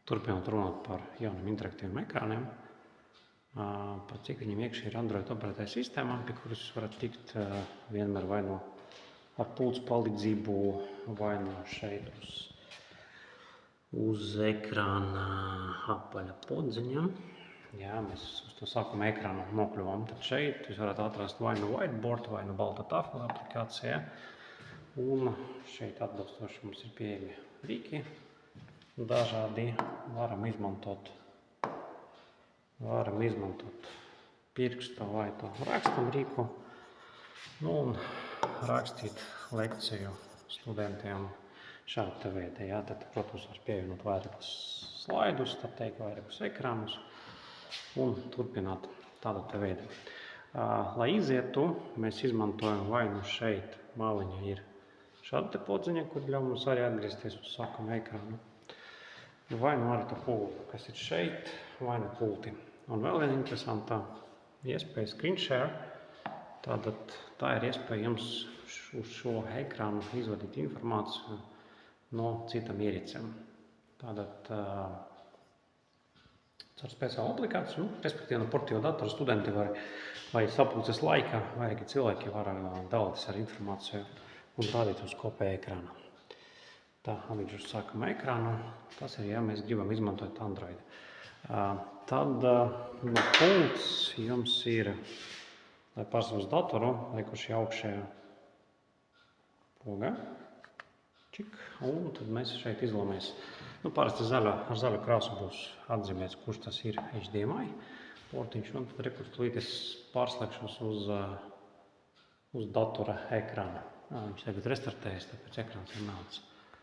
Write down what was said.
Turpinot runāt par jauniem interaktīviem ekrāniem, par cik viņiem iekšā ir Android operētāja sistēmā, pie kuras jūs varat tikt vienmēr vai no ar pults palīdzību, vai no šeit uz ekrāna apaļa podziņa. Jā, mēs uz to sākuma ekrānu nokļuvām. Tad šeit jūs varat atrast vai no whiteboard, vai no balta tafela aplikācijā. Un šeit atbilstoši mums ir pieejami rīki. Dažādi varam izmantot pirkstu vai to rakstam rīku un rakstīt lekciju studentiem šādi te veidi. Jā, tad, protams, var pievienot vairākus slaidus, tad teikt vairākus ekrānus un turpināt tādu te veidu. Lai izietu, mēs izmantojam vai nu šeit maliņa ir šāda te podziņa, kur ļauj mums arī atgriezties uz sākuma ekrānu. Vai nu arī tā pulti, kas ir šeit, vai nu pulti. Un vēl viena interesanta iespēja screen share. Tātad tā ir iespēja jums uz šo ekrānu izvadīt informāciju no citam ierīcēm. Tātad caur speciālu aplikāciju, respektīvi no portīvo datoru studenti var, vai sapulces laika, vai arī cilvēki var dalīties ar informāciju un rādīt uz kopēja ekrāna. Tā, viņš uz sākuma ekrānu, tas ir, ja mēs gribam izmantot Android. Tad no pults jums ir, lai pārsvar uz datoru, likuši augšējā pogā, un tad mēs šeit izvēlamies. Parasti ar zaļu krāsu būs atzīmēts, kurš tas ir HDMI portiņš, un tad rekurstulīt es pārslēgšos uz datora ekrāna. Viņš tagad restartējas, tāpēc ekrāns ir melns.